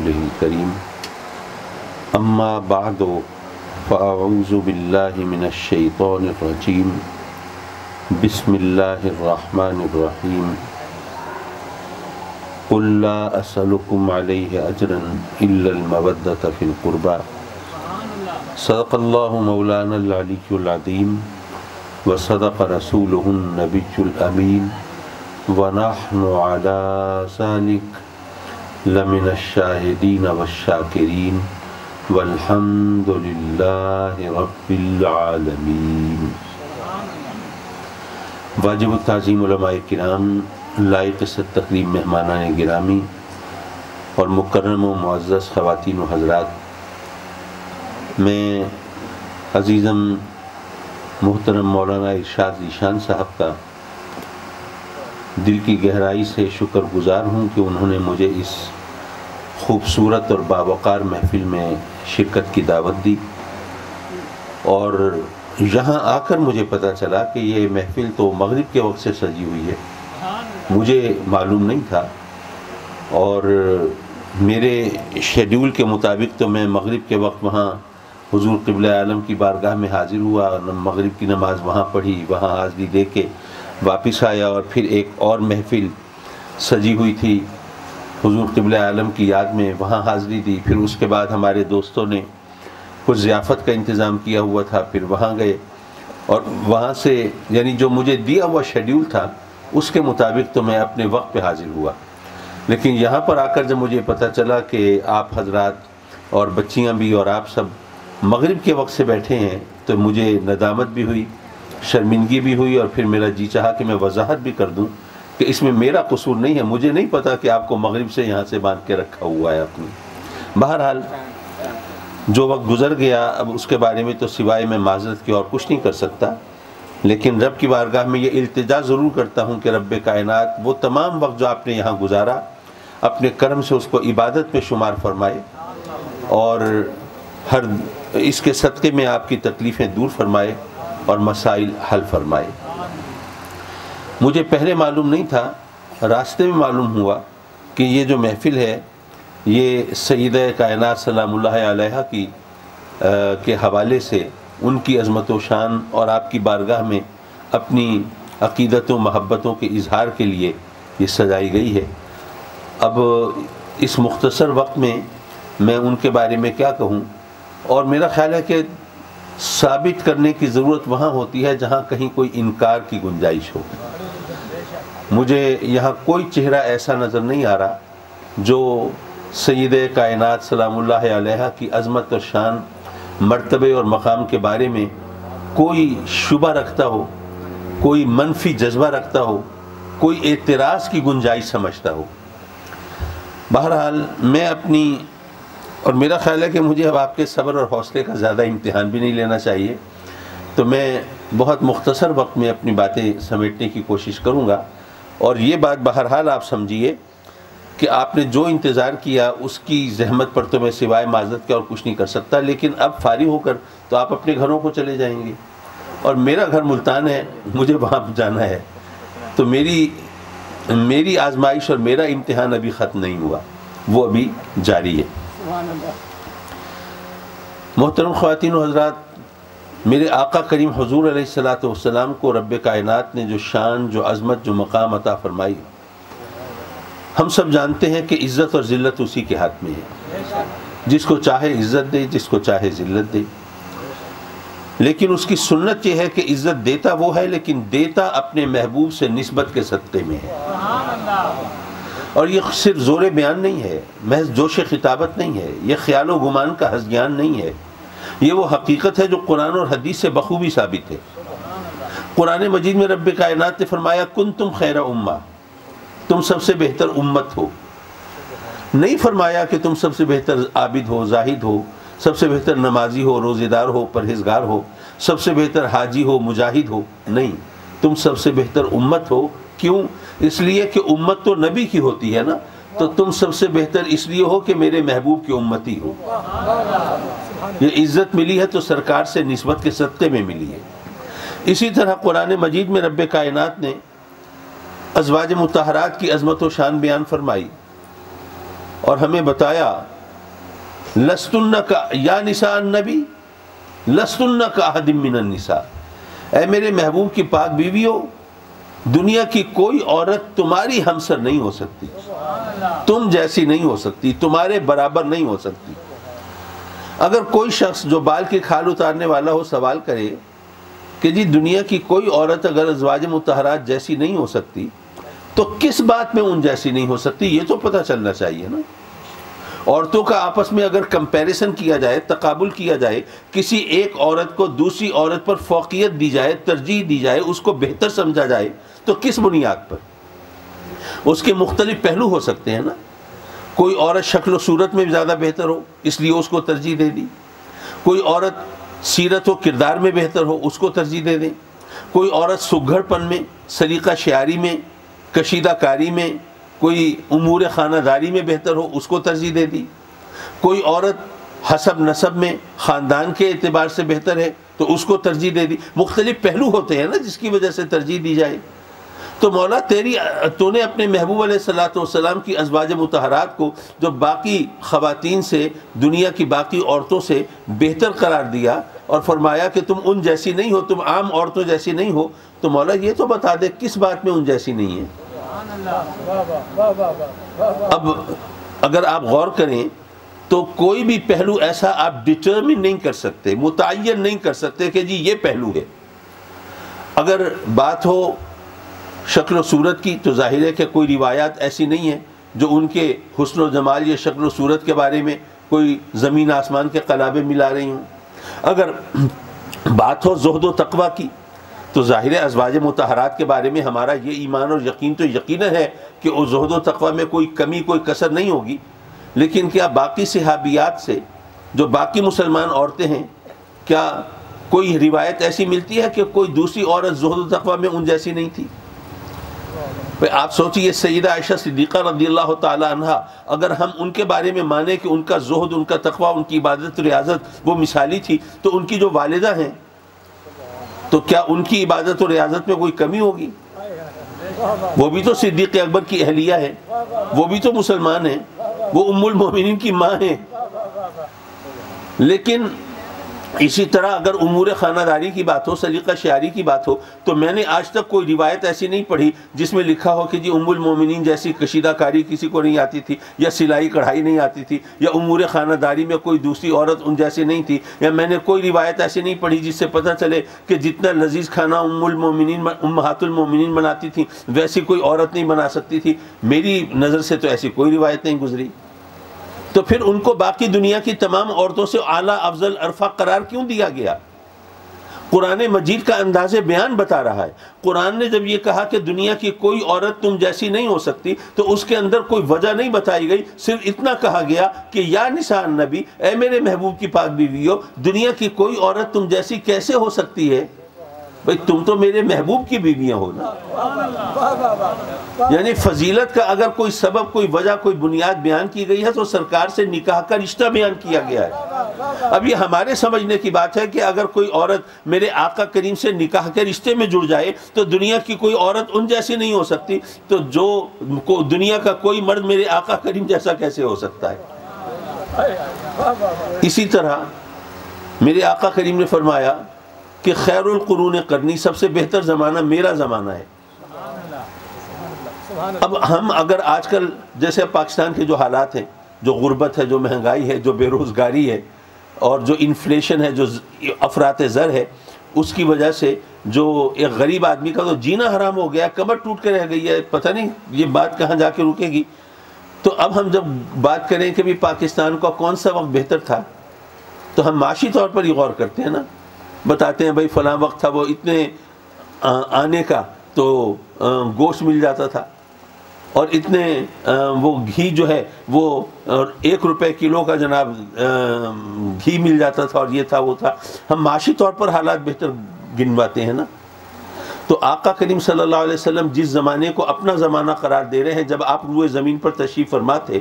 الکریم اما بعد فاعوذ باللہ من الشیطان الرجیم بسم اللہ الرحمن الرحیم قل لا اسألکم علیہ اجرا الا المودۃ فی القربى صدق اللہ مولانا العلی العظیم وصدق رسولہ النبی الامین ونحن علی ذلک لمن الشاہدین والشاکرین والحمد للہ رب العالمین۔ واجب التعظیم علماء کرام، لائق تقریب مہمانان گرامی اور مکرم و معزز خواتین و حضرات، میں عزیزم محترم مولانا ارشاد ذیشان صاحب کا دل کی گہرائی سے شکر گزار ہوں کہ انہوں نے مجھے اس خوبصورت اور باوقار محفل میں شرکت کی دعوت دی، اور یہاں آ کر مجھے پتہ چلا کہ یہ محفل تو مغرب کے وقت سے سجی ہوئی ہے، مجھے معلوم نہیں تھا، اور میرے شیڈیول کے مطابق تو میں مغرب کے وقت وہاں حضور قبلہ عالم کی بارگاہ میں حاضر ہوا، مغرب کی نماز وہاں پڑھی، وہاں حاضری دے کے واپس آیا، اور پھر ایک اور محفل سجی ہوئی تھی حضور قبلہ عالم کی یاد میں، وہاں حاضری دی۔ پھر اس کے بعد ہمارے دوستوں نے کچھ ضیافت کا انتظام کیا ہوا تھا، پھر وہاں گئے، اور وہاں سے یعنی جو مجھے دیا ہوا شیڈیول تھا اس کے مطابق تو میں اپنے وقت پہ حاضر ہوا، لیکن یہاں پر آ کر جب مجھے پتہ چلا کہ آپ حضرات اور بچیاں بھی اور آپ سب مغرب کے وقت سے بیٹھے ہیں تو مجھے ندامت بھی ہوئی، شرمندگی بھی ہوئی، اور پھر میرا جی چاہا کہ میں وضاحت بھی کر دوں کہ اس میں میرا قصور نہیں ہے، مجھے نہیں پتا کہ آپ کو مغرب سے یہاں سے باندھ کے رکھا ہوا ہے اپنی۔ بہرحال جو وقت گزر گیا، اب اس کے بارے میں تو سوائے میں معذرت کی اور کچھ نہیں کر سکتا، لیکن رب کی بارگاہ میں یہ التجا ضرور کرتا ہوں کہ رب کائنات وہ تمام وقت جو آپ نے یہاں گزارا اپنے کرم سے اس کو عبادت میں شمار فرمائے، اور ہر اس کے صدقے میں آپ کی تکلیفیں دور فرمائے اور مسائل حل فرمائے۔ مجھے پہلے معلوم نہیں تھا، راستے میں معلوم ہوا کہ یہ جو محفل ہے یہ سیدہ کائنات سلام اللہ علیہا کی کے حوالے سے ان کی عظمت و شان اور آپ کی بارگاہ میں اپنی عقیدت و محبتوں کے اظہار کے لیے یہ سجائی گئی ہے۔ اب اس مختصر وقت میں ان کے بارے میں کیا کہوں، اور میرا خیال ہے کہ ثابت کرنے کی ضرورت وہاں ہوتی ہے جہاں کہیں کوئی انکار کی گنجائش ہو۔ مجھے یہاں کوئی چہرہ ایسا نظر نہیں آ رہا جو سید کائنات سلام اللہ علیہا کی عظمت اور شان، مرتبے اور مقام کے بارے میں کوئی شبہ رکھتا ہو، کوئی منفی جذبہ رکھتا ہو، کوئی اعتراض کی گنجائش سمجھتا ہو۔ بہرحال میں اپنی، اور میرا خیال ہے کہ مجھے اب آپ کے صبر اور حوصلے کا زیادہ امتحان بھی نہیں لینا چاہیے، تو میں بہت مختصر وقت میں اپنی باتیں سمیٹنے کی کوشش کروں گا، اور یہ بات بہرحال آپ سمجھیے کہ آپ نے جو انتظار کیا اس کی زحمت پر تو میں سوائے معذرت کے اور کچھ نہیں کر سکتا، لیکن اب فارغ ہو کر تو آپ اپنے گھروں کو چلے جائیں گے، اور میرا گھر ملتان ہے، مجھے وہاں جانا ہے، تو میری آزمائش اور میرا امتحان ابھی ختم نہیں ہوا، وہ ابھی جاری ہے۔ محترم خواتین و حضرات، میرے آقا کریم حضور علیہ الصلوۃ والسلام کو رب کائنات نے جو شان، جو عظمت، جو مقام عطا فرمائی، ہم سب جانتے ہیں کہ عزت اور ذلت اسی کے ہاتھ میں ہے، جس کو چاہے عزت دے، جس کو چاہے ذلت دے، لیکن اس کی سنت یہ ہے کہ عزت دیتا وہ ہے، لیکن دیتا اپنے محبوب سے نسبت کے صدقے میں ہے، اور یہ صرف زور بیان نہیں ہے، محض جوش خطابت نہیں ہے، یہ خیال و گمان کا ہذیان نہیں ہے، یہ وہ حقیقت ہے جو قرآن اور حدیث سے بخوبی ثابت ہے۔ قرآن مجید میں رب کائنات نے فرمایا کنتم خیر امہ، تم سب سے بہتر امت ہو، نہیں فرمایا کہ تم سب سے بہتر عابد ہو، زاہد ہو، سب سے بہتر نمازی ہو، روزے دار ہو، پرہیزگار ہو، سب سے بہتر حاجی ہو، مجاہد ہو، نہیں، تم سب سے بہتر امت ہو۔ کیوں؟ اس لیے کہ امت تو نبی کی ہوتی ہے نا، تو تم سب سے بہتر اس لیے ہو کہ میرے محبوب کی امتی ہو۔ یہ عزت ملی ہے تو سرکار سے نسبت کے صدقے میں ملی ہے۔ اسی طرح قرآن مجید میں رب کائنات نے ازواج مطہرات کی عظمت و شان بیان فرمائی، اور ہمیں بتایا لستن کا یا نساء النبی لستن کا احد من النساء، اے میرے محبوب کی پاک بیویوں، دنیا کی کوئی عورت تمہاری ہمسر نہیں ہو سکتی، تم جیسی نہیں ہو سکتی، تمہارے برابر نہیں ہو سکتی۔ اگر کوئی شخص جو بال کی کھال اتارنے والا ہو سوال کرے کہ جی دنیا کی کوئی عورت اگر ازواج مطہرات جیسی نہیں ہو سکتی تو کس بات میں ان جیسی نہیں ہو سکتی، یہ تو پتہ چلنا چاہیے نا۔ عورتوں کا آپس میں اگر کمپیریزن کیا جائے، تقابل کیا جائے، کسی ایک عورت کو دوسری عورت پر فوقیت دی جائے، ترجیح دی جائے، اس کو بہتر سمجھا جائے تو کس بنیاد پر؟ اس کے مختلف پہلو ہو سکتے ہیں نا۔ کوئی عورت شکل و صورت میں زیادہ بہتر ہو اس لیے اس کو ترجیح دے دی، کوئی عورت سیرت و کردار میں بہتر ہو اس کو ترجیح دے دیں، کوئی عورت سگھڑ پن میں، سلیقہ شعاری میں، کشیدہ کاری میں، کوئی امور خانہ داری میں بہتر ہو اس کو ترجیح دے دی، کوئی عورت حسب نسب میں خاندان کے اعتبار سے بہتر ہے تو اس کو ترجیح دے دی۔ مختلف پہلو ہوتے ہیں نا جس کی وجہ سے ترجیح دی جائے۔ تو مولا تو نے اپنے محبوب علیہ الصلوۃ والسلام کی ازواج مطہرات کو جو باقی خواتین سے، دنیا کی باقی عورتوں سے بہتر قرار دیا اور فرمایا کہ تم ان جیسی نہیں ہو، تم عام عورتوں جیسی نہیں ہو، تو مولا یہ تو بتا دے کس بات میں ان جیسی نہیں ہے۔ اب اگر آپ غور کریں تو کوئی بھی پہلو ایسا آپ ڈٹرمن نہیں کر سکتے، متعین نہیں کر سکتے کہ جی یہ پہلو ہے۔ اگر بات ہو شکل و صورت کی تو ظاہر ہے کہ کوئی روایات ایسی نہیں ہیں جو ان کے حسن و جمال یا شکل و صورت کے بارے میں کوئی زمین آسمان کے قلابے ملا رہی ہوں۔ اگر بات ہو زہد و تقوی کی تو ظاہر ازواج مطہرات کے بارے میں ہمارا یہ ایمان اور یقین تو یقیناً ہے کہ وہ زہد و تقوی میں کوئی کمی، کوئی کسر نہیں ہوگی۔ لیکن کیا باقی صحابیات سے جو باقی مسلمان عورتیں ہیں، کیا کوئی روایت ایسی ملتی ہے کہ کوئی دوسری عورت زہد و تقوی میں ان جیسی نہیں تھی؟ آپ سوچئے سیدہ عائشہ صدیقہ رضی اللہ تعالی عنہ، اگر ہم ان کے بارے میں مانیں کہ ان کا زہد، ان کا تقوی، ان کی عبادت ریاضت وہ مثالی تھی، تو ان کی جو والدہ ہیں تو کیا ان کی عبادت و ریاضت میں کوئی کمی ہوگی؟ وہ بھی تو صدیق اکبر کی اہلیہ ہے، وہ بھی تو مسلمان ہیں، وہ ام المومنین کی ماں ہیں۔ لیکن اسی طرح اگر امور خانہ داری کی بات ہو، سلیقہ شعاری کی بات ہو، تو میں نے آج تک کوئی روایت ایسی نہیں پڑھی جس میں لکھا ہو کہ جی ام المومنین جیسی کشیدہ کاری کسی کو نہیں آتی تھی، یا سلائی کڑھائی نہیں آتی تھی، یا امور خانہ داری میں کوئی دوسری عورت ان جیسی نہیں تھی، یا میں نے کوئی روایت ایسی نہیں پڑھی جس سے پتہ چلے کہ جتنا لذیذ کھانا ام المومنین امہات المومنین بناتی تھیں ویسی کوئی عورت نہیں بنا سکتی تھی۔ میری نظر سے تو ایسی کوئی روایت نہیں گزری۔ تو پھر ان کو باقی دنیا کی تمام عورتوں سے اعلیٰ افضل عرفہ قرار کیوں دیا گیا؟ قرآن مجید کا انداز بیان بتا رہا ہے۔ قرآن نے جب یہ کہا کہ دنیا کی کوئی عورت تم جیسی نہیں ہو سکتی تو اس کے اندر کوئی وجہ نہیں بتائی گئی، صرف اتنا کہا گیا کہ یا نساء النبی، اے میرے محبوب کی پاک بیویوں، دنیا کی کوئی عورت تم جیسی کیسے ہو سکتی ہے؟ بھئی تم تو میرے محبوب کی بیویاں ہو نا۔ یعنی فضیلت کا اگر کوئی سبب، کوئی وجہ، کوئی بنیاد بیان کی گئی ہے تو سرکار سے نکاح کا رشتہ بیان کیا گیا ہے۔ اب یہ ہمارے سمجھنے کی بات ہے کہ اگر کوئی عورت میرے آقا کریم سے نکاح کے رشتے میں جڑ جائے تو دنیا کی کوئی عورت ان جیسی نہیں ہو سکتی، تو دنیا کا کوئی مرد میرے آقا کریم جیسا کیسے ہو سکتا ہے؟ اسی طرح میرے آقا کریم نے فرمایا کہ خیر القرون قرنی، سب سے بہتر زمانہ میرا زمانہ ہے۔ اب ہم اگر آج کل جیسے پاکستان کے جو حالات ہیں، جو غربت ہے، جو مہنگائی ہے، جو بے روزگاری ہے، اور جو انفلیشن ہے، جو افراط زر ہے، اس کی وجہ سے جو ایک غریب آدمی کا تو جینا حرام ہو گیا، کمر ٹوٹ کے رہ گئی ہے، پتہ نہیں یہ بات کہاں جا کے رکے گی۔ تو اب ہم جب بات کریں کہ بھی پاکستان کا کون سا وقت بہتر تھا تو ہم معاشی طور پر ہی غور کرتے ہیں نا، بتاتے ہیں بھائی فلاں وقت تھا وہ اتنے آنے کا تو گوشت مل جاتا تھا، اور اتنے وہ گھی جو ہے وہ 1 روپے کلو کا جناب گھی مل جاتا تھا، اور یہ تھا وہ تھا۔ ہم معاشی طور پر حالات بہتر گنواتے ہیں نا۔ تو آقا کریم صلی اللہ علیہ وسلم جس زمانے کو اپنا زمانہ قرار دے رہے ہیں، جب آپ روئے زمین پر تشریف فرما تھے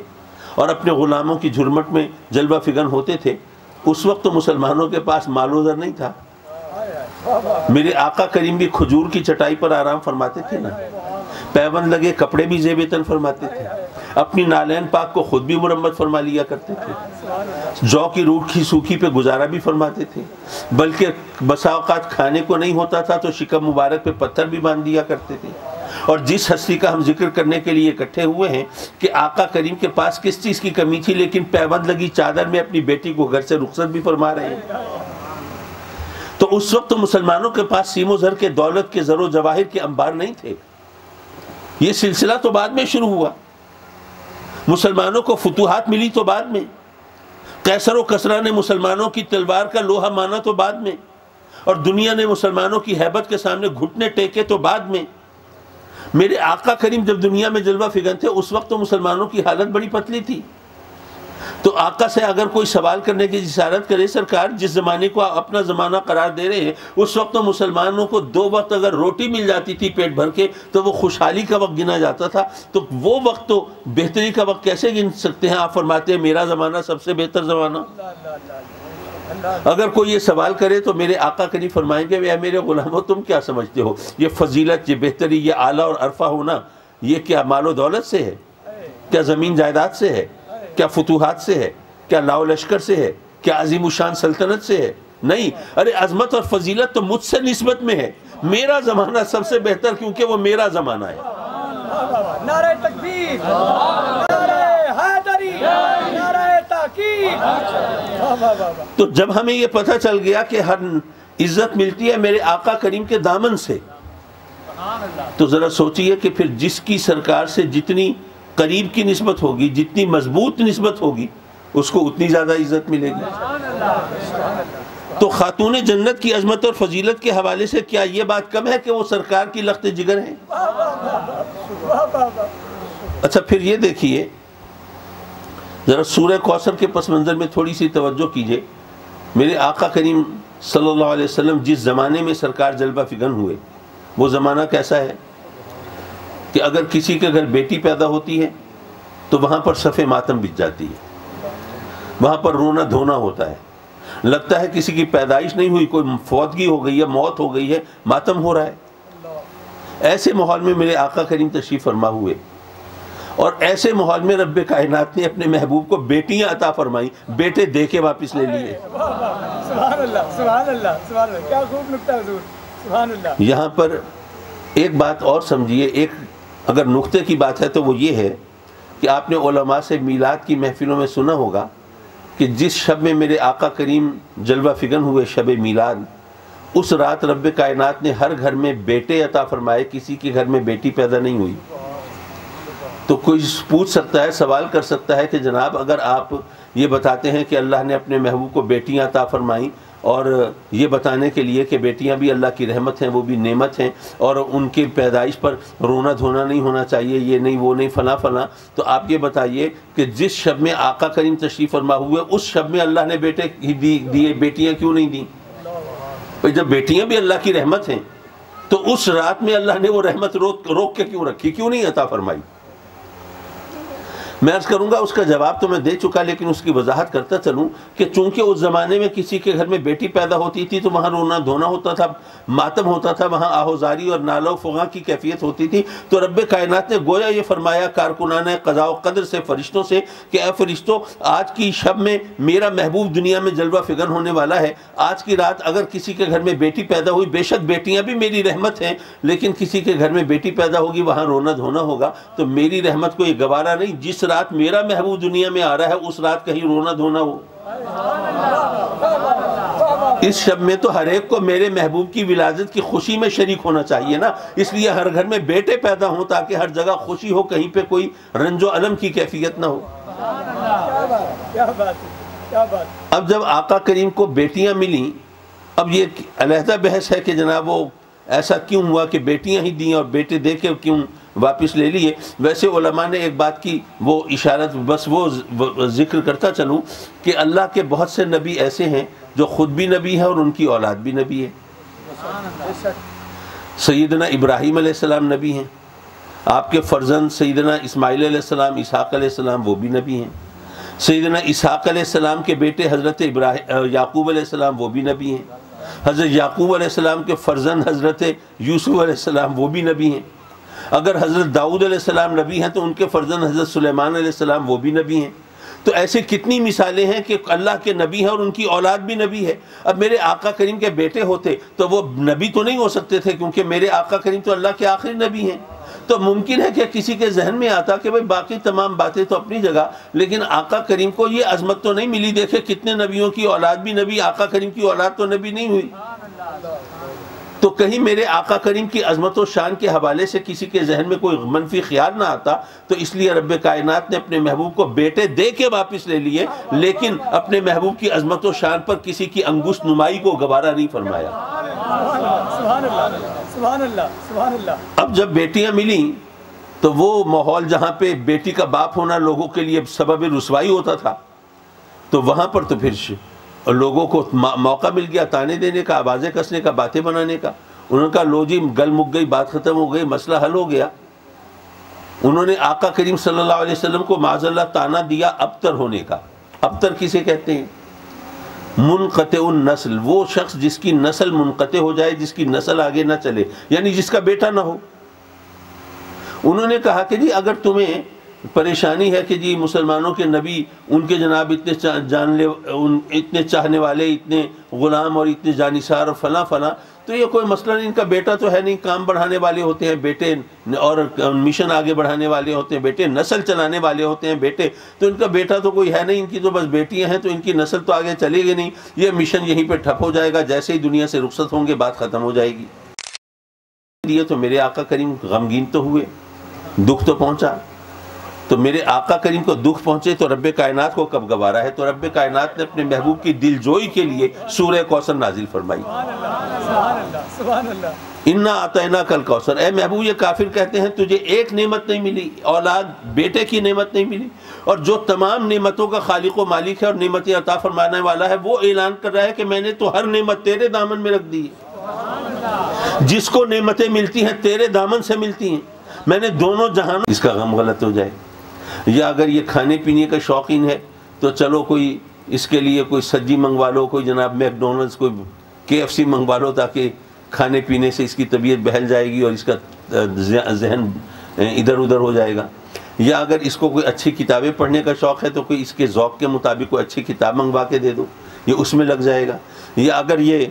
اور اپنے غلاموں کی جھرمٹ میں جلوہ فگن ہوتے تھے، اس وقت تو مسلمانوں کے پاس مال و زر نہیں تھا۔ میرے آقا کریم بھی کھجور کی چٹائی پر آرام فرماتے تھے نا، پیوند لگے کپڑے بھی زیب تن فرماتے تھے، اپنی نالین پاک کو خود بھی مرمت فرما لیا کرتے تھے، جو کی روکھی سوکھی پہ گزارا بھی فرماتے تھے، بلکہ بسا اوقات کھانے کو نہیں ہوتا تھا تو شکم مبارک پہ پتھر بھی باندھ دیا کرتے تھے۔ اور جس ہستی کا ہم ذکر کرنے کے لیے اکٹھے ہوئے ہیں کہ آقا کریم کے پاس کس چیز کی کمی تھی، لیکن پیوند لگی چادر میں اپنی بیٹی کو گھر سے رخصت بھی فرما رہے ہیں، تو اس وقت تو مسلمانوں کے پاس سیم و زر کے، دولت کے، زر و جواہر کے انبار نہیں تھے۔ یہ سلسلہ تو بعد میں شروع ہوا، مسلمانوں کو فتوحات ملی تو بعد میں، قیصر و کسریٰ نے مسلمانوں کی تلوار کا لوہا مانا تو بعد میں، اور دنیا نے مسلمانوں کی ہیبت کے سامنے گھٹنے ٹیکے تو بعد میں۔ میرے آقا کریم جب دنیا میں جلوہ فگن تھے اس وقت تو مسلمانوں کی حالت بڑی پتلی تھی۔ تو آقا سے اگر کوئی سوال کرنے کی جسارت کرے، سرکار جس زمانے کو اپنا زمانہ قرار دے رہے ہیں، اس وقت تو مسلمانوں کو 2 وقت اگر روٹی مل جاتی تھی پیٹ بھر کے تو وہ خوشحالی کا وقت گنا جاتا تھا، تو وہ وقت تو بہتری کا وقت کیسے گن سکتے ہیں؟ آپ فرماتے ہیں میرا زمانہ سب سے بہتر زمانہ۔ اگر کوئی یہ سوال کرے تو میرے آقا کریم فرمائیں گے اے میرے غلاموں تم کیا سمجھتے ہو؟ یہ فضیلت، یہ بہتری، یہ اعلیٰ اور عرفہ ہونا، یہ کیا مال و دولت سے ہے؟ کیا زمین جائیداد سے ہے؟ کیا فتوحات سے ہے؟ کیا لاؤ لشکر سے ہے؟ کیا عظیم الشان سلطنت سے ہے؟ نہیں، ارے عظمت اور فضیلت تو مجھ سے نسبت میں ہے۔ میرا زمانہ سب سے بہتر کیونکہ وہ میرا زمانہ ہے۔ نعرہ تکبیر، نعرہ حیدری، نعرہ تحقیق۔ تو جب ہمیں یہ پتہ چل گیا کہ ہر عزت ملتی ہے میرے آقا کریم کے دامن سے، تو ذرا سوچئے کہ پھر جس کی سرکار سے جتنی قریب کی نسبت ہوگی، جتنی مضبوط نسبت ہوگی، اس کو اتنی زیادہ عزت ملے گی۔ تو خاتون جنت کی عظمت اور فضیلت کے حوالے سے کیا یہ بات کم ہے کہ وہ سرکار کی لخت جگر ہیں؟ اچھا پھر یہ دیکھیے، ذرا سورہ کوثر کے پس منظر میں تھوڑی سی توجہ کیجئے۔ میرے آقا کریم صلی اللہ علیہ وسلم جس زمانے میں سرکار جلوہ فگن ہوئے، وہ زمانہ کیسا ہے کہ اگر کسی کے گھر بیٹی پیدا ہوتی ہے تو وہاں پر صف ماتم بچ جاتی ہے، وہاں پر رونا دھونا ہوتا ہے، لگتا ہے کسی کی پیدائش نہیں ہوئی، کوئی فوتگی ہو گئی ہے، موت ہو گئی ہے، ماتم ہو رہا ہے۔ ایسے ماحول میں میرے آقا کریم تشریف فرما ہوئے، اور ایسے ماحول میں رب کائنات نے اپنے محبوب کو بیٹیاں عطا فرمائیں، بیٹے دے کے واپس لے لیے۔ سبحان اللہ، سبحان اللہ، سبحان اللہ، کیا خوب نکتہ حضور، سبحان اللہ۔ یہاں پر ایک بات اور سمجھیے، ایک اگر نقطے کی بات ہے تو وہ یہ ہے کہ آپ نے علماء سے میلاد کی محفلوں میں سنا ہوگا کہ جس شب میں میرے آقا کریم جلوہ فگن ہوئے، شب میلاد، اس رات رب کائنات نے ہر گھر میں بیٹے عطا فرمائے، کسی کے گھر میں بیٹی پیدا نہیں ہوئی۔ تو کوئی پوچھ سکتا ہے، سوال کر سکتا ہے کہ جناب اگر آپ یہ بتاتے ہیں کہ اللہ نے اپنے محبوب کو بیٹیاں عطا فرمائیں، اور یہ بتانے کے لیے کہ بیٹیاں بھی اللہ کی رحمت ہیں، وہ بھی نعمت ہیں، اور ان کی پیدائش پر رونا دھونا نہیں ہونا چاہیے، یہ نہیں وہ نہیں فلاں فلاں، تو آپ یہ بتائیے کہ جس شب میں آقا کریم تشریف فرما ہوئے اس شب میں اللہ نے بیٹے دیے، بیٹیاں کیوں نہیں دیں؟ بھئی جب بیٹیاں بھی اللہ کی رحمت ہیں تو اس رات میں اللہ نے وہ رحمت روک کے کیوں رکھی، کیوں نہیں عطا فرمائی؟ میں عرض کروں گا اس کا جواب تو میں دے چکا، لیکن اس کی وضاحت کرتا چلوں کہ چونکہ اس زمانے میں کسی کے گھر میں بیٹی پیدا ہوتی تھی تو وہاں رونا دھونا ہوتا تھا، ماتم ہوتا تھا، وہاں آہوزاری اور نالہ و فغاں کی کیفیت ہوتی تھی، تو رب کائنات نے گویا یہ فرمایا کارکنان قضاء و قدر سے، فرشتوں سے، کہ اے فرشتوں، آج کی شب میں میرا محبوب دنیا میں جلوہ فگن ہونے والا ہے، آج کی رات اگر کسی کے گھر میں بیٹی پیدا ہوئی، بے شک بیٹیاں بھی میری رحمت ہیں، لیکن کسی کے گھر میں بیٹی پیدا ہوگی وہاں رونا دھونا ہوگا، تو میری رحمت کو یہ گوارا نہیں، جس رات میرا محبوب دنیا میں آ رہا ہے اس رات کہیں رونا دھونا ہو۔ اس شب میں تو ہر ایک کو میرے محبوب کی ولادت کی خوشی میں شریک ہونا چاہیے نا، اس لیے ہر گھر میں بیٹے پیدا ہوں تاکہ ہر جگہ خوشی ہو، کہیں پہ کوئی رنج و علم کی کیفیت نہ ہو۔ اب جب آقا کریم کو بیٹیاں ملیں، اب یہ علیحدہ بحث ہے کہ جناب وہ ایسا کیوں ہوا کہ بیٹیاں ہی دیں اور بیٹے دے کے کیوں واپس لے لیے۔ ویسے علماء نے ایک بات کی وہ اشارت، بس وہ ذکر کرتا چلوں کہ اللہ کے بہت سے نبی ایسے ہیں جو خود بھی نبی ہیں اور ان کی اولاد بھی نبی ہے۔ سیدنا ابراہیم علیہ السلام نبی ہیں، آپ کے فرزند سیدنا اسماعیل علیہ السلام، اسحاق علیہ السلام، وہ بھی نبی ہیں۔ سیدنا اسحاق علیہ السلام کے بیٹے حضرت یعقوب علیہ السلام، وہ بھی نبی ہیں۔ حضرت یعقوب علیہ السلام کے فرزند حضرت یوسف علیہ السلام، وہ بھی نبی ہیں۔ اگر حضرت داؤد علیہ السلام نبی ہیں تو ان کے فرزند حضرت سلیمان علیہ السلام وہ بھی نبی ہیں. تو ایسے کتنی مثالیں ہیں کہ اللہ کے نبی ہیں اور ان کی اولاد بھی نبی ہے. اب میرے آقا کریم کے بیٹے ہوتے تو وہ نبی تو نہیں ہو سکتے تھے، کیونکہ میرے آقا کریم تو اللہ کے آخری نبی ہیں. تو ممکن ہے کہ کسی کے ذہن میں آتا کہ بھئی باقی تمام باتیں تو اپنی جگہ، لیکن آقا کریم کو یہ عظمت تو نہیں ملی. دیکھے کتنے نبیوں کی اولاد بھی نبی، آقا کریم کی اولاد تو نبی نہیں ہوئی. تو کہیں میرے آقا کریم کی عظمت و شان کے حوالے سے کسی کے ذہن میں کوئی منفی خیال نہ آتا. تو اس لیے رب کائنات نے اپنے محبوب کو بیٹے دے کے واپس لے لیے، لیکن اپنے محبوب کی عظمت و شان پر کسی کی انگشت نمائی کو گوارا نہیں فرمایا. سبحان اللہ سبحان اللہ سبحان اللہ. اب جب بیٹیاں ملیں تو وہ ماحول جہاں پہ بیٹی کا باپ ہونا لوگوں کے لیے سبب رسوائی ہوتا تھا، تو وہاں پر تو پھر لوگوں کو موقع مل گیا تانے دینے کا، آوازیں کسنے کا، باتیں بنانے کا. انہوں نے کہا لو جی گل مک گئی، بات ختم ہو گئی، مسئلہ حل ہو گیا. انہوں نے آقا کریم صلی اللہ علیہ وسلم کو معاذ اللہ تانا دیا ابتر ہونے کا. ابتر کسے کہتے ہیں؟ منقطع النسل، وہ شخص جس کی نسل منقطع ہو جائے، جس کی نسل آگے نہ چلے، یعنی جس کا بیٹا نہ ہو. انہوں نے کہا کہ جی اگر تمہیں پریشانی ہے کہ جی مسلمانوں کے نبی، ان کے جناب اتنے چاہنے والے، اتنے غلام اور اتنے جانثار اور فلاں فلاں، تو یہ کوئی مسئلہ نہیں، ان کا بیٹا تو ہے نہیں. کام بڑھانے والے ہوتے ہیں بیٹے، اور مشن آگے بڑھانے والے ہوتے ہیں بیٹے، نسل چلانے والے ہوتے ہیں بیٹے. تو ان کا بیٹا تو کوئی ہے نہیں، ان کی تو بس بیٹیاں ہیں، تو ان کی نسل تو آگے چلے گی نہیں. یہ مشن یہیں پہ ٹھپ ہو جائے گا، جیسے ہی دنیا سے رخصت ہوں گے بات ختم ہو جائے گی. یہ تو میرے آقا کریم غمگین تو ہوئے، دکھ تو پہنچا. تو میرے آقا کریم کو دکھ پہنچے تو رب کائنات کو کب گوارا ہے؟ تو رب کائنات نے اپنے محبوب کی دل جوئی کے لیے سورہ کوثر نازل فرمائی. سبحان اللہ. انا اعطیناک الکوثر. اے محبوب، یہ کافر کہتے ہیں تجھے ایک نعمت نہیں ملی، اولاد بیٹے کی نعمت نہیں ملی، اور جو تمام نعمتوں کا خالق و مالک ہے اور نعمتیں عطا فرمانے والا ہے وہ اعلان کر رہا ہے کہ میں نے تو ہر نعمت تیرے دامن میں رکھ دی ہے. جس کو نعمتیں ملتی ہیں تیرے دامن سے ملتی ہیں. میں نے دونوں جہان. اس کا غم غلط ہو جائے، یا اگر یہ کھانے پینے کا شوقین ہے تو چلو کوئی اس کے لیے کوئی سجی منگوا لو، کوئی جناب میک ڈونلڈز، کوئی KFC منگوا لو، تاکہ کھانے پینے سے اس کی طبیعت بہل جائے گی اور اس کا ذہن ادھر ادھر ہو جائے گا. یا اگر اس کو کوئی اچھی کتابیں پڑھنے کا شوق ہے تو کوئی اس کے ذوق کے مطابق کوئی اچھی کتاب منگوا کے دے دو، یہ اس میں لگ جائے گا. یا اگر یہ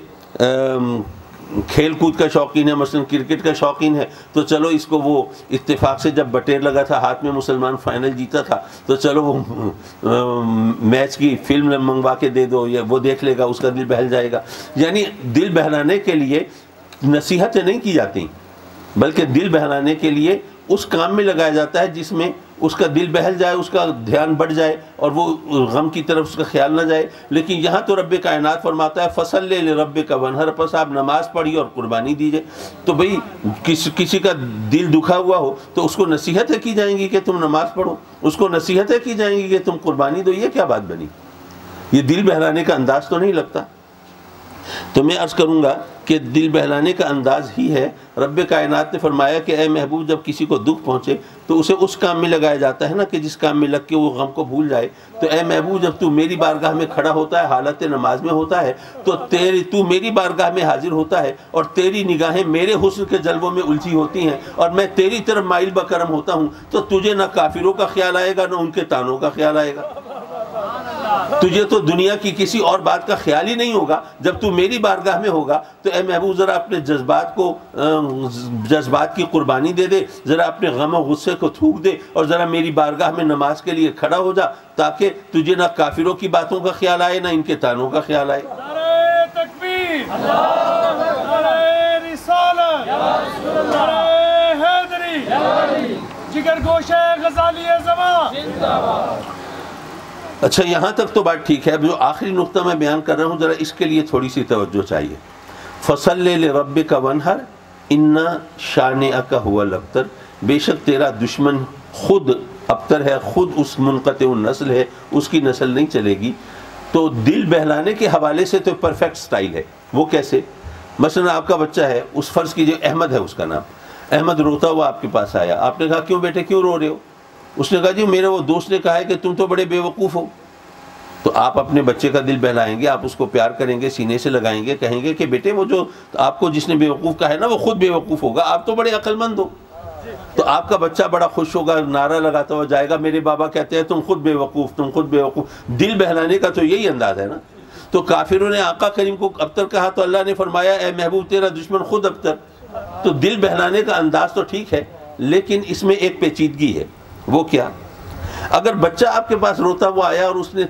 کھیل کود کا شوقین ہے، مثلا کرکٹ کا شوقین ہے، تو چلو اس کو وہ اتفاق سے جب بٹیر لگا تھا ہاتھ میں، مسلمان فائنل جیتا تھا، تو چلو وہ میچ کی فلم منگوا کے دے دو، یا وہ دیکھ لے گا، اس کا دل بہل جائے گا. یعنی دل بہلانے کے لیے نصیحتیں نہیں کی جاتی، بلکہ دل بہلانے کے لیے اس کام میں لگایا جاتا ہے جس میں اس کا دل بہل جائے، اس کا دھیان بڑھ جائے اور وہ غم کی طرف اس کا خیال نہ جائے. لیکن یہاں تو رب کائنات فرماتا ہے فصل لربک وانحر، پس آپ نماز پڑھیے اور قربانی دیجئے. تو بھئی کسی کا دل دکھا ہوا ہو تو اس کو نصیحتیں کی جائیں گی کہ تم نماز پڑھو، اس کو نصیحتیں کی جائیں گی کہ تم قربانی دو. یہ کیا بات بنی؟ یہ دل بہلانے کا انداز تو نہیں لگتا. تو میں عرض کروں گا کہ دل بہلانے کا انداز ہی ہے. رب کائنات نے فرمایا کہ اے محبوب، جب کسی کو دکھ پہنچے تو اسے اس کام میں لگایا جاتا ہے نا کہ جس کام میں لگ کے وہ غم کو بھول جائے. تو اے محبوب، جب تو میری بارگاہ میں کھڑا ہوتا ہے، حالت نماز میں ہوتا ہے، تو تو میری بارگاہ میں حاضر ہوتا ہے اور تیری نگاہیں میرے حسن کے جلووں میں الجھی ہوتی ہیں اور میں تیری طرف مائل بکرم ہوتا ہوں، تو تجھے نہ کافروں کا خیال آئے گا، نہ ان کے تانوں کا خیال آئے گا. تجھے تو دنیا کی کسی اور بات کا خیال ہی نہیں ہوگا. جب تو میری بارگاہ میں ہوگا تو اے محبوب ذرا اپنے جذبات کی قربانی دے دے، ذرا اپنے غم و غصے کو تھوک دے اور ذرا میری بارگاہ میں نماز کے لیے کھڑا ہو جا، تاکہ تجھے نہ کافروں کی باتوں کا خیال آئے، نہ ان کے تانوں کا خیال آئے. نعرہ تکبیر، نعرہ رسالت، نعرہ حیدری، جگر گوشہ غزالی زمان. اچھا، یہاں تک تو بات ٹھیک ہے. اب جو آخری نقطہ میں بیان کر رہا ہوں، ذرا اس کے لیے تھوڑی سی توجہ چاہیے. فصل لربک وانحر ان شانئک هو الابتر. بے شک تیرا دشمن خود ابتر ہے، خود اس منقطع النسل ہے، اس کی نسل نہیں چلے گی. تو دل بہلانے کے حوالے سے تو پرفیکٹ سٹائل ہے. وہ کیسے؟ مثلا آپ کا بچہ ہے، اس فرض کیجئے احمد ہے اس کا نام، احمد روتا ہوا آپ کے پاس آیا. آپ نے کہا کیوں بیٹے، کیوں رو رہے ہو؟ اس نے کہا جی میرے وہ دوست نے کہا ہے کہ تم تو بڑے بے وقوف ہو. تو آپ اپنے بچے کا دل بہلائیں گے، آپ اس کو پیار کریں گے، سینے سے لگائیں گے، کہیں گے کہ بیٹے وہ جو آپ کو جس نے بے وقوف کہا ہے نا وہ خود بے وقوف ہوگا، آپ تو بڑے عقل مند ہو. تو آپ کا بچہ بڑا خوش ہوگا، نعرہ لگاتا ہوا جائے گا، میرے بابا کہتے ہیں تم خود بے وقوف، تم خود بے وقوف۔ دل بہلانے کا تو یہی انداز ہے نا۔ تو کافروں نے آقا کریم کو ابتر کہا تو اللہ نے فرمایا اے محبوب تیرا دشمن خود ابتر۔ تو دل بہلانے کا انداز تو ٹھیک ہے، لیکن اس میں ایک پیچیدگی ہے۔ وہ کیا؟ اگر بچہ آپ کے پاس روتا ہوا آیا اور اس نے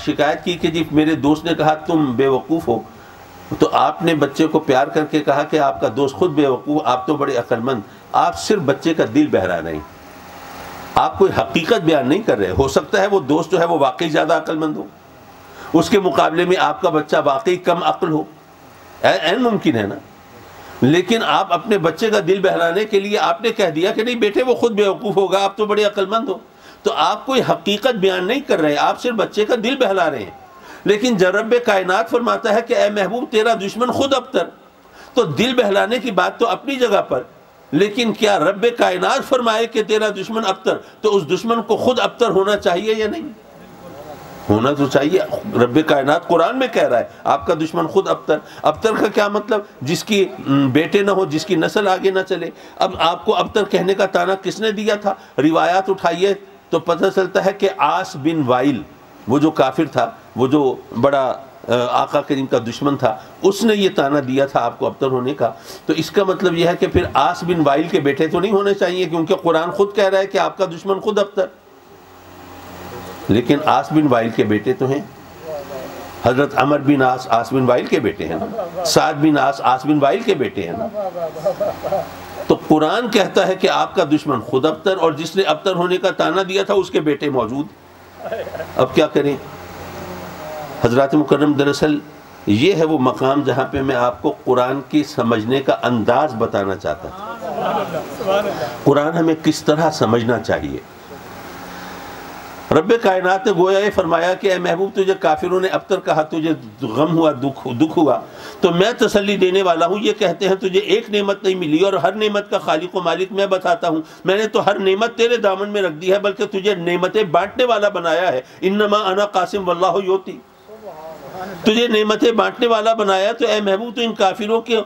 شکایت کی کہ جی میرے دوست نے کہا تم بے وقوف ہو، تو آپ نے بچے کو پیار کر کے کہا کہ آپ کا دوست خود بے وقوف، آپ تو بڑے عقل مند، آپ صرف بچے کا دل بہلا رہے ہیں، آپ کوئی حقیقت بیان نہیں کر رہے۔ ہو سکتا ہے وہ دوست جو ہے وہ واقعی زیادہ عقل مند ہو، اس کے مقابلے میں آپ کا بچہ واقعی کم عقل ہو، عین ممکن ہے نا۔ لیکن آپ اپنے بچے کا دل بہلانے کے لیے آپ نے کہہ دیا کہ نہیں بیٹے وہ خود بیوقوف ہوگا، آپ تو بڑے عقل مند ہو۔ تو آپ کوئی حقیقت بیان نہیں کر رہے، آپ صرف بچے کا دل بہلا رہے ہیں۔ لیکن جب رب کائنات فرماتا ہے کہ اے محبوب تیرا دشمن خود ابتر، تو دل بہلانے کی بات تو اپنی جگہ پر، لیکن کیا رب کائنات فرمائے کہ تیرا دشمن ابتر تو اس دشمن کو خود ابتر ہونا چاہیے یا نہیں؟ ہونا تو چاہیے۔ رب کائنات قرآن میں کہہ رہا ہے آپ کا دشمن خود ابتر۔ ابتر کا کیا مطلب؟ جس کی بیٹے نہ ہو، جس کی نسل آگے نہ چلے۔ اب آپ کو ابتر کہنے کا طعنہ کس نے دیا تھا؟ روایات اٹھائیے تو پتہ چلتا ہے کہ عاص بن وائل، وہ جو کافر تھا، وہ جو بڑا آقا کریم کا دشمن تھا، اس نے یہ طعنہ دیا تھا آپ کو ابتر ہونے کا۔ تو اس کا مطلب یہ ہے کہ پھر عاص بن وائل کے بیٹے تو نہیں ہونے چاہیے، کیونکہ قرآن خود کہہ رہا ہے کہ آپ کا دشمن خود ابتر۔ لیکن عاص بن وائل کے بیٹے تو ہیں، حضرت عمر بن عاص بن وائل کے بیٹے ہیں، سعد بن عاص بن وائل کے بیٹے ہیں۔ تو قرآن کہتا ہے کہ آپ کا دشمن خود ابتر، اور جس نے ابتر ہونے کا طعنہ دیا تھا اس کے بیٹے موجود۔ اب کیا کریں حضرات مکرم؟ دراصل یہ ہے وہ مقام جہاں پہ میں آپ کو قرآن کی سمجھنے کا انداز بتانا چاہتا ہوں، قرآن ہمیں کس طرح سمجھنا چاہیے۔ رب کائنات نے گویا یہ فرمایا کہ اے محبوب تجھے کافروں نے ابتر کہا، تجھے غم ہوا، دکھ ہوا، تو میں تسلی دینے والا ہوں۔ یہ کہتے ہیں تجھے ایک نعمت نہیں ملی اور ہر نعمت کا خالق و مالک میں بتاتا ہوں، میں نے تو ہر نعمت تیرے دامن میں رکھ دی ہے، بلکہ تجھے نعمتیں بانٹنے والا بنایا ہے۔ انما انا قاسم واللہ یؤتی، تجھے نعمتیں بانٹنے والا بنایا۔ تو اے محبوب تو ان کافروں کے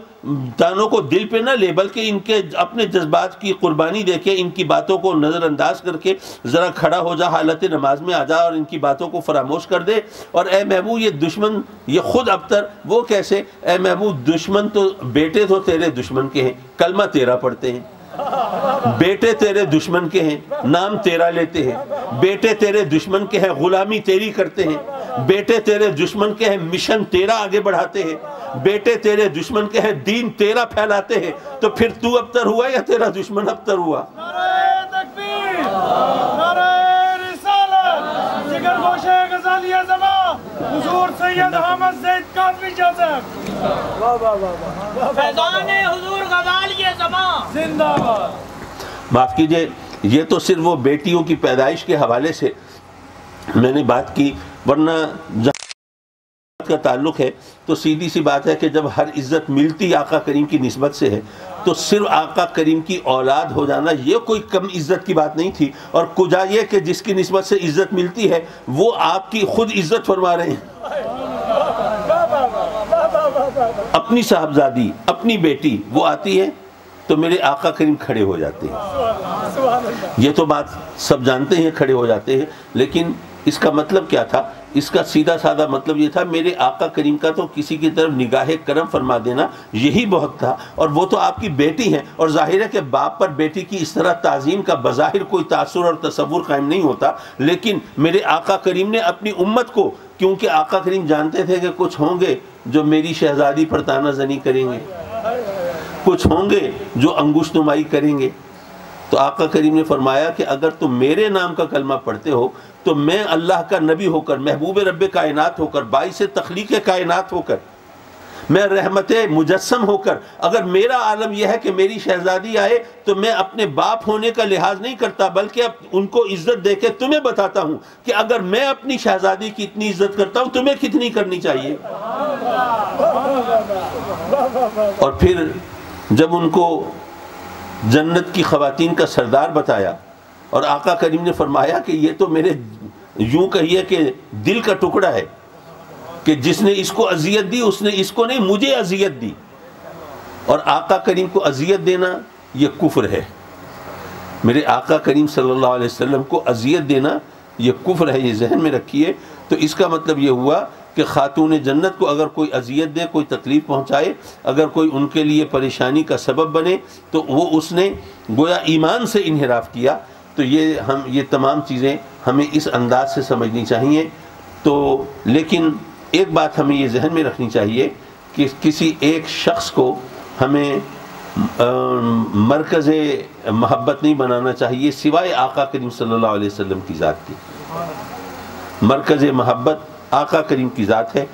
دانوں کو دل پہ نہ لے، بلکہ ان کے اپنے جذبات کی قربانی دے کے ان کی باتوں کو نظر انداز کر کے ذرا کھڑا ہو جا، حالت نماز میں آ جا اور ان کی باتوں کو فراموش کر دے۔ اور اے محبوب یہ دشمن، یہ خود ابتر وہ کیسے؟ اے محبوب دشمن تو بیٹے تو تیرے دشمن کے ہیں، کلمہ تیرا پڑھتے ہیں، بیٹے تیرے دشمن کے ہیں، نام تیرا لیتے ہیں، بیٹے تیرے دشمن کے ہیں، غلامی تیری کرتے ہیں، بیٹے تیرے دشمن کے ہیں، مشن تیرا آگے بڑھاتے ہیں، بیٹے تیرے دشمن کے ہیں، دین تیرا پھیلاتے ہیں۔ تو پھر تو ابتر ہوا یا تیرا دشمن ابتر ہوا؟ نعرہ تکبیر، نعرہ رسالت، جگر گوشہ غزالیہ زمان، حضور سید احمد زید کاظمی شاہ صاحب، فیضان حضور غزالیہ زمان زندہ باد۔ معاف کیجئے، یہ تو صرف وہ بیٹیوں کی پیدائش کے حوالے سے میں نے بات کی، ورنہ جہاں کا تعلق ہے تو سیدھی سی بات ہے کہ جب ہر عزت ملتی آقا کریم کی نسبت سے ہے، تو صرف آقا کریم کی اولاد ہو جانا یہ کوئی کم عزت کی بات نہیں تھی۔ اور کجا یہ کہ جس کی نسبت سے عزت ملتی ہے وہ آپ کی خود عزت فرما رہے ہیں۔ اپنی صاحبزادی، اپنی بیٹی وہ آتی ہے تو میرے آقا کریم کھڑے ہو جاتے ہیں۔ یہ تو بات سب جانتے ہیں، کھڑے ہو جاتے ہیں، لیکن اس کا مطلب کیا تھا؟ اس کا سیدھا سادہ مطلب یہ تھا میرے آقا کریم کا تو کسی کی طرف نگاہ کرم فرما دینا یہی بہت تھا۔ اور وہ تو آپ کی بیٹی ہیں، اور ظاہر ہے کہ باپ پر بیٹی کی اس طرح تعظیم کا بظاہر کوئی تاثر اور تصور قائم نہیں ہوتا، لیکن میرے آقا کریم نے اپنی امت کو، کیونکہ آقا کریم جانتے تھے کہ کچھ ہوں گے جو میری شہزادی پر طعنہ زنی کریں گے، کچھ ہوں گے جو انگشت نمائی کریں گے، تو آقا کریم نے فرمایا کہ اگر تم میرے نام کا کلمہ پڑھتے ہو تو میں اللہ کا نبی ہو کر، محبوب رب کائنات ہو کر، باعث تخلیق کائنات ہو کر، میں رحمت مجسم ہو کر، اگر میرا عالم یہ ہے کہ میری شہزادی آئے تو میں اپنے باپ ہونے کا لحاظ نہیں کرتا، بلکہ ان کو عزت دے کے تمہیں بتاتا ہوں کہ اگر میں اپنی شہزادی کی اتنی عزت کرتا ہوں تمہیں کتنی کرنی چاہیے۔ اور پھر جب ان کو جنت کی خواتین کا سردار بتایا اور آقا کریم نے فرمایا کہ یہ تو میرے یوں کہیے کہ دل کا ٹکڑا ہے، کہ جس نے اس کو اذیت دی اس نے اس کو نہیں مجھے اذیت دی، اور آقا کریم کو اذیت دینا یہ کفر ہے۔ میرے آقا کریم صلی اللہ علیہ وسلم کو اذیت دینا یہ کفر ہے، یہ ذہن میں رکھیے۔ تو اس کا مطلب یہ ہوا کہ خاتون جنت کو اگر کوئی اذیت دے، کوئی تکلیف پہنچائے، اگر کوئی ان کے لیے پریشانی کا سبب بنے تو وہ اس نے گویا ایمان سے انحراف کیا۔ تو یہ تمام چیزیں ہمیں اس انداز سے سمجھنی چاہیے۔ تو لیکن ایک بات ہمیں یہ ذہن میں رکھنی چاہیے کہ کسی ایک شخص کو ہمیں مرکز محبت نہیں بنانا چاہیے سوائے آقا کریم صلی اللہ علیہ وسلم کی ذات کی۔ مرکز محبت آقا کریم کی ذات ہے،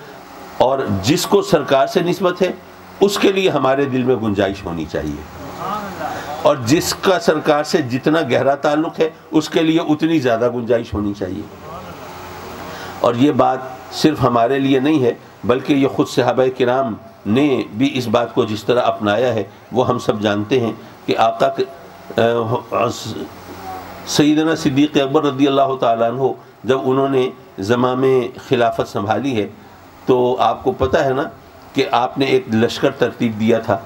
اور جس کو سرکار سے نسبت ہے اس کے لیے ہمارے دل میں گنجائش ہونی چاہیے، اور جس کا سرکار سے جتنا گہرا تعلق ہے اس کے لیے اتنی زیادہ گنجائش ہونی چاہیے۔ اور یہ بات صرف ہمارے لیے نہیں ہے بلکہ یہ خود صحابہ کرام نے بھی اس بات کو جس طرح اپنایا ہے وہ ہم سب جانتے ہیں کہ آقا سیدنا صدیق اکبر رضی اللہ تعالیٰ عنہ جب انہوں نے زمام خلافت سنبھالی ہے تو آپ کو پتہ ہے نا کہ آپ نے ایک لشکر ترتیب دیا تھا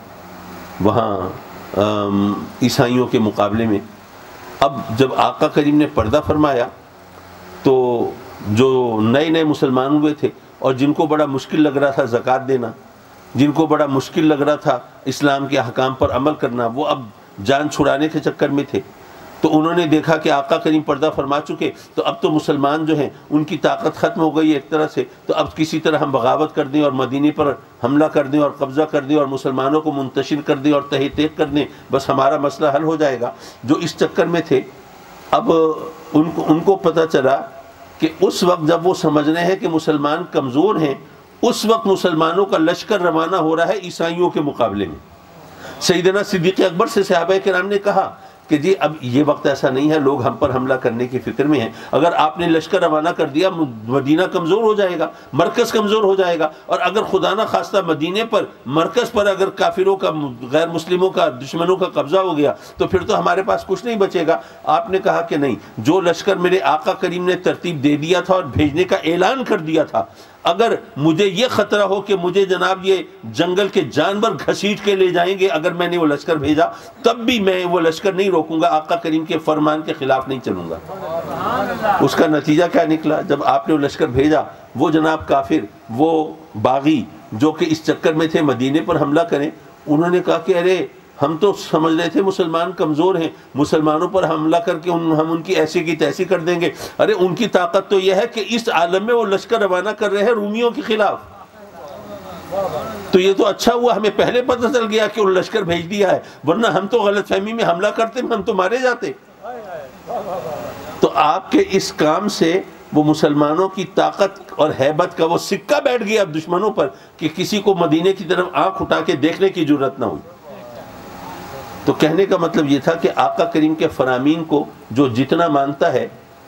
وہاں عیسائیوں کے مقابلے میں۔ اب جب آقا کریم نے پردہ فرمایا تو جو نئے مسلمان ہوئے تھے اور جن کو بڑا مشکل لگ رہا تھا زکوٰۃ دینا، جن کو بڑا مشکل لگ رہا تھا اسلام کے احکام پر عمل کرنا، وہ اب جان چھڑانے کے چکر میں تھے۔ تو انہوں نے دیکھا کہ آقا کریم پردہ فرما چکے، تو اب تو مسلمان جو ہیں ان کی طاقت ختم ہو گئی ہے ایک طرح سے، تو اب کسی طرح ہم بغاوت کر دیں اور مدینے پر حملہ کر دیں اور قبضہ کر دیں اور مسلمانوں کو منتشر کر دیں اور تہہ تیغ کر دیں، بس ہمارا مسئلہ حل ہو جائے گا۔ جو اس چکر میں تھے، اب ان کو پتہ چلا کہ اس وقت جب وہ سمجھ رہے ہیں کہ مسلمان کمزور ہیں، اس وقت مسلمانوں کا لشکر روانہ ہو رہا ہے عیسائیوں کے مقابلے میں۔ سیدنا صدیق اکبر سے صحابہ کرام نے کہا کہ جی اب یہ وقت ایسا نہیں ہے، لوگ ہم پر حملہ کرنے کی فکر میں ہیں، اگر آپ نے لشکر روانہ کر دیا مدینہ کمزور ہو جائے گا، مرکز کمزور ہو جائے گا، اور اگر خدا نہ خواستہ مدینے پر مرکز پر اگر کافروں کا، غیر مسلموں کا، دشمنوں کا قبضہ ہو گیا تو پھر تو ہمارے پاس کچھ نہیں بچے گا۔ آپ نے کہا کہ نہیں، جو لشکر میرے آقا کریم نے ترتیب دے دیا تھا اور بھیجنے کا اعلان کر دیا تھا، اگر مجھے یہ خطرہ ہو کہ مجھے جناب یہ جنگل کے جانور گھسیٹ کے لے جائیں گے اگر میں نے وہ لشکر بھیجا، تب بھی میں وہ لشکر نہیں روکوں گا، آقا کریم کے فرمان کے خلاف نہیں چلوں گا۔ اس کا نتیجہ کیا نکلا؟ جب آپ نے وہ لشکر بھیجا، وہ جناب کافر، وہ باغی جو کہ اس چکر میں تھے مدینے پر حملہ کریں، انہوں نے کہا کہ ارے ہم تو سمجھ رہے تھے مسلمان کمزور ہیں، مسلمانوں پر حملہ کر کے ہم ان کی ایسی کی تیسی کر دیں گے۔ ارے ان کی طاقت تو یہ ہے کہ اس عالم میں وہ لشکر روانہ کر رہے ہیں رومیوں کے خلاف، تو یہ تو اچھا ہوا ہمیں پہلے پتہ چل گیا کہ ان لشکر بھیج دیا ہے، ورنہ ہم تو غلط فہمی میں حملہ کرتے، ہم تو مارے جاتے۔ تو آپ کے اس کام سے وہ مسلمانوں کی طاقت اور ہیبت کا وہ سکہ بیٹھ گیا اب دشمنوں پر کہ کسی کو مدینے کی طرف آنکھ اٹھا کے دیکھنے کی جرت نہ ہوئی۔ تو کہنے کا مطلب یہ تھا کہ آقا کریم کے فرامین کو جو جتنا مانتا ہے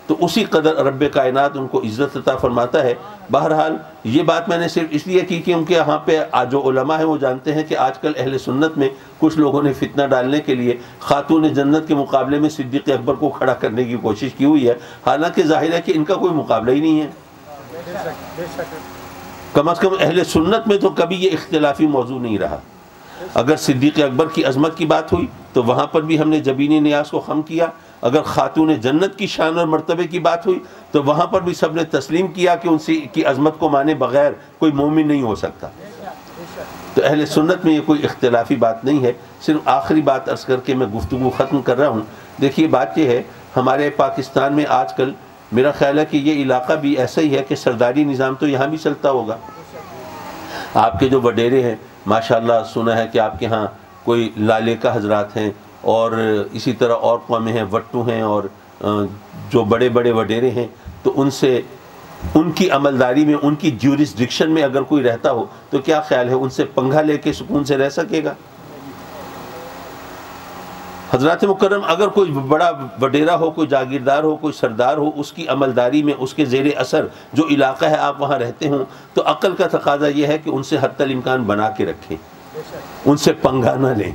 تو اسی قدر رب کائنات ان کو عزت عطا فرماتا ہے۔ بہرحال یہ بات میں نے صرف اس لیے کی کہ ان کے یہاں پہ جو علماء ہیں وہ جانتے ہیں کہ آج کل اہل سنت میں کچھ لوگوں نے فتنہ ڈالنے کے لیے خاتون جنت کے مقابلے میں صدیق اکبر کو کھڑا کرنے کی کوشش کی ہوئی ہے، حالانکہ ظاہر ہے کہ ان کا کوئی مقابلہ ہی نہیں ہے۔ کم از کم اہل سنت میں تو کبھی یہ اختلافی موضوع نہیں رہا۔ اگر صدیق اکبر کی عظمت کی بات ہوئی تو وہاں پر بھی ہم نے جبین نیاز کو خم کیا، اگر خاتون جنت کی شان اور مرتبے کی بات ہوئی تو وہاں پر بھی سب نے تسلیم کیا کہ ان کی عظمت کو مانے بغیر کوئی مومن نہیں ہو سکتا۔ تو اہل سنت میں یہ کوئی اختلافی بات نہیں ہے۔ صرف آخری بات عرض کر کے میں گفتگو ختم کر رہا ہوں۔ دیکھیے بات یہ ہے، ہمارے پاکستان میں آج کل میرا خیال ہے کہ یہ علاقہ بھی ایسا ہی ہے کہ سرداری نظام تو یہاں بھی چلتا ہوگا۔ آپ کے جو وڈیرے ہیں ماشاءاللہ، سنا ہے کہ آپ کے ہاں کوئی لالے کا حضرات ہیں، اور اسی طرح اور قومیں ہیں، وٹو ہیں، اور جو بڑے بڑے وڈیرے ہیں، تو ان سے ان کی عملداری میں، ان کی جیورسڈکشن میں اگر کوئی رہتا ہو تو کیا خیال ہے ان سے پنگا لے کے سکون سے رہ سکے گا؟ حضرات مکرم، اگر کوئی بڑا وڈیرا ہو، کوئی جاگیردار ہو، کوئی سردار ہو، اس کی عملداری میں، اس کے زیر اثر جو علاقہ ہے آپ وہاں رہتے ہوں، تو عقل کا تقاضا یہ ہے کہ ان سے حتی الامکان بنا کے رکھیں، ان سے پنگا نہ لیں،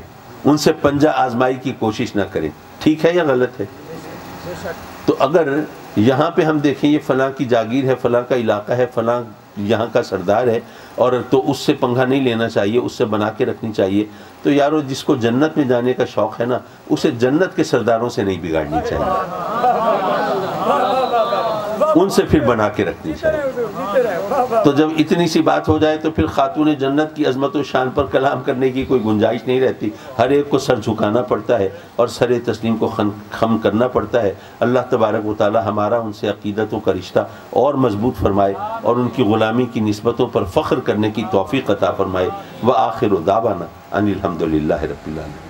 ان سے پنجہ آزمائی کی کوشش نہ کریں۔ ٹھیک ہے یا غلط ہے؟ تو اگر یہاں پہ ہم دیکھیں یہ فلاں کی جاگیر ہے، فلاں کا علاقہ ہے، فلاں یہاں کا سردار ہے، اور تو اس سے پنگا نہیں لینا چاہیے، اس سے بنا کے رکھنی چاہیے۔ تو یارو جس کو جنت میں جانے کا شوق ہے نا، اسے جنت کے سرداروں سے نہیں بگاڑنی چاہیے، ان سے پھر بنا کے رکھنی چاہیے۔ تو جب اتنی سی بات ہو جائے تو پھر خاتون جنت کی عظمت و شان پر کلام کرنے کی کوئی گنجائش نہیں رہتی، ہر ایک کو سر جھکانا پڑتا ہے اور سر تسلیم کو خم کرنا پڑتا ہے۔ اللہ تبارک و تعالی ہمارا ان سے عقیدتوں کا رشتہ اور مضبوط فرمائے اور ان کی غلامی کی نسبتوں پر فخر کرنے کی توفیق عطا فرمائے۔ وآخر دعوانا ان الحمد للہ رب العالمین۔